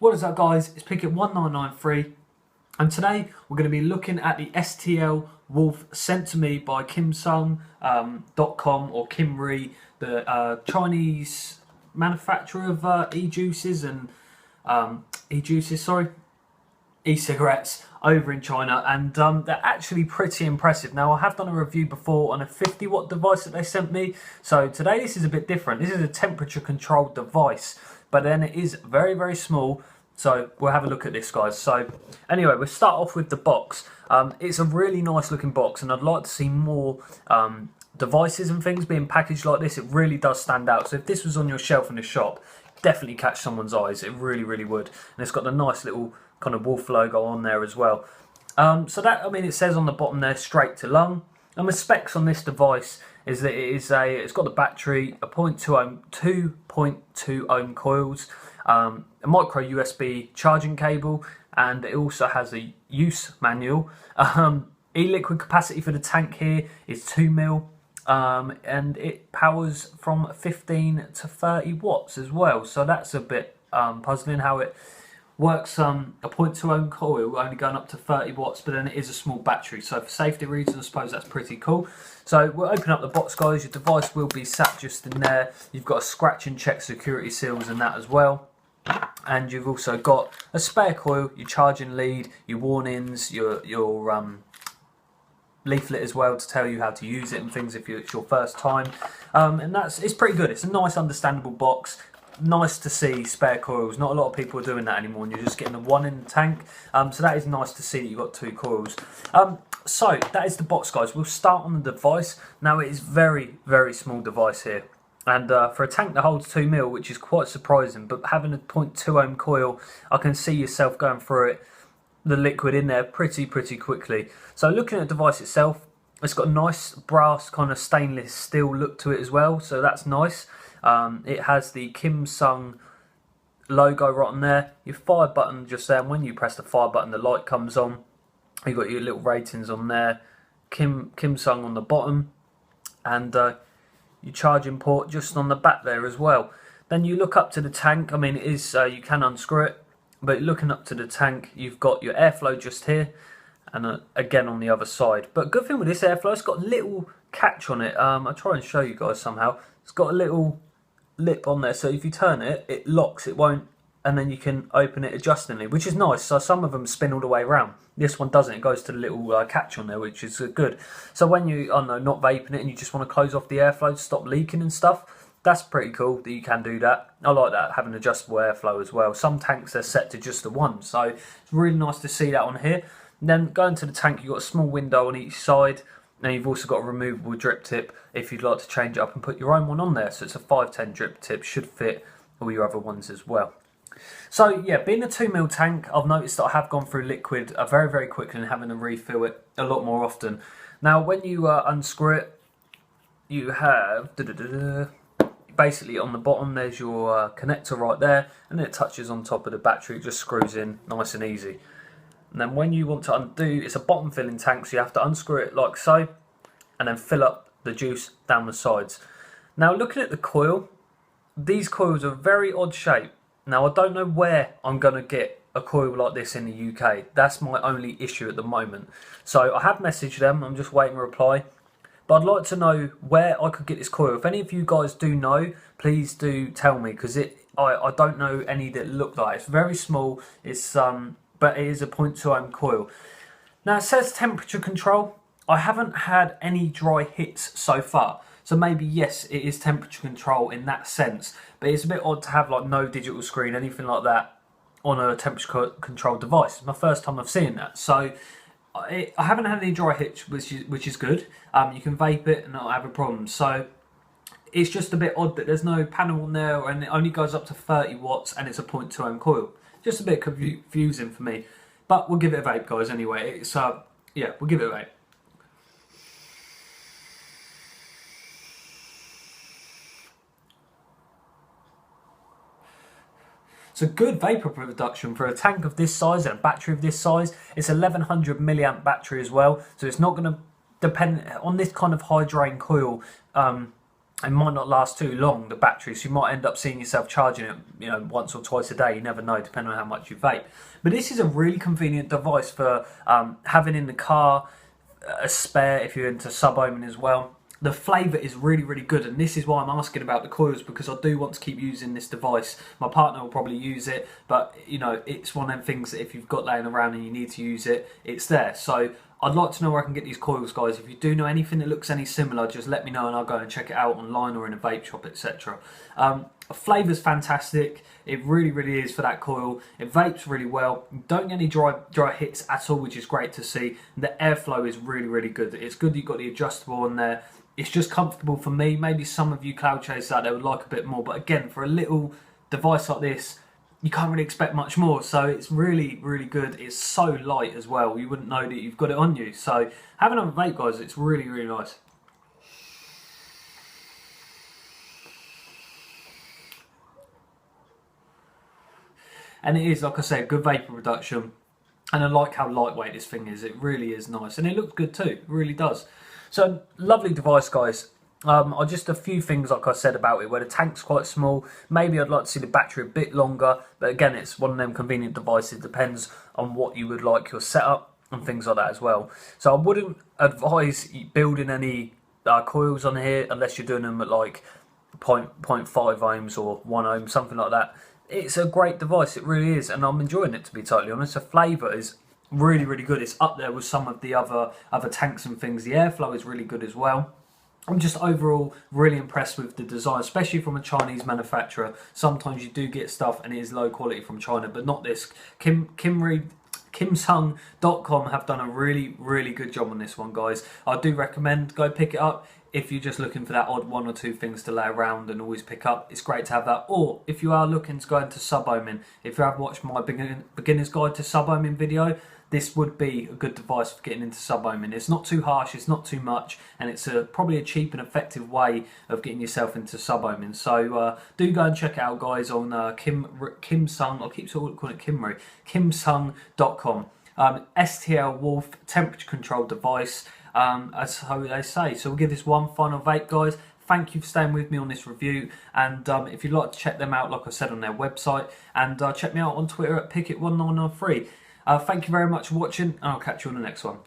What is up, guys? It's Picket1993 and today we're going to be looking at the STL Wolf sent to me by Kimsun.com or KIMREE, the Chinese manufacturer of e-juices and e-cigarettes over in China, and they're actually pretty impressive. Now, I have done a review before on a 50-watt device that they sent me, so today this is a bit different. This is a temperature controlled device, but then it is very, very small. So we'll have a look at this, guys. So anyway, we'll start off with the box. It's a really nice looking box, and I'd like to see more devices and things being packaged like this. It really does stand out. So if this was on your shelf in the shop, definitely catch someone's eyes. It really, really would. And it's got the nice little kind of wolf logo on there as well. So that, I mean, it says on the bottom there, straight to lung. And the specs on this device is that it's got the battery, a 2.2 ohm coils, a micro USB charging cable, and it also has a use manual. E-liquid capacity for the tank here is 2 mil, and it powers from 15 to 30 watts as well. So that's a bit puzzling how it works. A 0.2 ohm coil only going up to 30 watts, but then it is a small battery, so for safety reasons I suppose that's pretty cool. So we'll open up the box, guys. Your device will be sat just in there. You've got a scratch and check security seals and that as well, and you've also got a spare coil, your charging lead, your warnings, your leaflet as well to tell you how to use it and things if it's your first time, and it's pretty good. It's a nice understandable box. Nice to see spare coils. Not a lot of people are doing that anymore, and you're just getting the one in the tank. So that is nice to see that you've got 2 coils. So that is the box, guys. We'll start on the device. Now, it is very, very small device here, and for a tank that holds 2 mil, which is quite surprising, but having a 0.2 ohm coil, I can see yourself going through it, the liquid in there pretty quickly. So looking at the device itself, it's got a nice brass kind of stainless steel look to it as well, so that's nice. It has the Kimsun logo right on there, your fire button just there, and when you press the fire button the light comes on. You've got your little ratings on there, Kimsun on the bottom, and your charging port just on the back there as well. Then you look up to the tank. I mean, it is you can unscrew it, but looking up to the tank, you've got your airflow just here, and again on the other side. But good thing with this airflow, it's got a little catch on it. I'll try and show you guys somehow. It's got a little lip on there, so if you turn it, it locks, it won't, and then you can open it adjustingly, which is nice. So some of them spin all the way around. This one doesn't. It goes to the little catch on there, which is good. So when you, I don't know, not vaping it and you just want to close off the airflow to stop leaking and stuff, that's pretty cool that you can do that. I like that, having adjustable airflow as well. Some tanks are set to just the one, so it's really nice to see that on here. And then going to the tank, you've got a small window on each side. Now you've also got a removable drip tip if you'd like to change it up and put your own one on there. So it's a 510 drip tip, should fit all your other ones as well. So yeah, being a 2 mil tank, I've noticed that I have gone through liquid very, very quickly and having to refill it a lot more often. Now when you unscrew it, you have basically on the bottom there's your connector right there, and then it touches on top of the battery. It just screws in nice and easy. And then when you want to undo, it's a bottom filling tank, so you have to unscrew it like so, and then fill up the juice down the sides. Now looking at the coil, these coils are very odd shape. Now I don't know where I'm going to get a coil like this in the UK. That's my only issue at the moment. So I have messaged them, I'm just waiting a reply. But I'd like to know where I could get this coil. If any of you guys do know, please do tell me, because I don't know any that look like it. It's very small, it's but it is a 0.2 ohm coil. Now it says temperature control. I haven't had any dry hits so far, so maybe yes, it is temperature control in that sense, but it's a bit odd to have like no digital screen, anything like that on a temperature control device. It's my first time I've seen that, so I haven't had any dry hits, which is good. You can vape it and not have a problem. So it's just a bit odd that there's no panel on there, and it only goes up to 30 watts and it's a 0.2 ohm coil. Just a bit confusing for me, but we'll give it a vape, guys. Anyway, it's yeah, we'll give it a vape. It's a good vapor production for a tank of this size and a battery of this size. It's 1100 milliamp battery as well, so it's not going to depend on this kind of high drain coil. it might not last too long, the battery, so you might end up seeing yourself charging it, you know, once or twice a day. You never know, depending on how much you vape. But this is a really convenient device for having in the car, a spare if you're into sub-ohming as well. The flavour is really, really good, and this is why I'm asking about the coils, because I do want to keep using this device. My partner will probably use it, but you know, it's one of them things that if you've got laying around and you need to use it, it's there. So I'd like to know where I can get these coils, guys. If you do know anything that looks any similar, just let me know and I'll go and check it out online or in a vape shop, etc. Flavour's fantastic. It really, really is for that coil. It vapes really well. You don't get any dry hits at all, which is great to see. The airflow is really, really good. It's good that you've got the adjustable on there. It's just comfortable for me. Maybe some of you cloud chasers out there would like a bit more, but again, for a little device like this, you can't really expect much more. So it's really, really good. It's so light as well. You wouldn't know that you've got it on you. So have another vape, guys. It's really, really nice. And it is, like I said, good vapor reduction. And I like how lightweight this thing is. It really is nice. And it looks good too. It really does. So, lovely device, guys. Just a few things, like I said, about it, where the tank's quite small. Maybe I'd like to see the battery a bit longer. But again, it's one of them convenient devices. Depends on what you would like your setup and things like that as well. So I wouldn't advise building any coils on here unless you're doing them at like 0.5 ohms or 1 ohm, something like that. It's a great device, it really is, and I'm enjoying it, to be totally honest. The flavour is really, really good. It's up there with some of the other tanks and things. The airflow is really good as well. I'm just overall really impressed with the design, especially from a Chinese manufacturer. Sometimes you do get stuff and it is low quality from China, but not this. KIMREE, Kimsun.com have done a really, really good job on this one, guys. I do recommend go pick it up. If you're just looking for that odd 1 or 2 things to lay around and always pick up, it's great to have that. Or if you are looking to go into sub-ohming, if you have watched my beginner's guide to sub-ohming video, this would be a good device for getting into sub-ohming. It's not too harsh, it's not too much, and it's probably a cheap and effective way of getting yourself into sub-ohming. So do go and check it out, guys, on Kimsun. I keep calling it KIMREE. Kimsun.com. STL Wolf temperature control device. As how they say. So we'll give this one final vape, guys. Thank you for staying with me on this review, and if you'd like to check them out, like I said, on their website, and check me out on Twitter at Picket1993. Thank you very much for watching, and I'll catch you on the next one.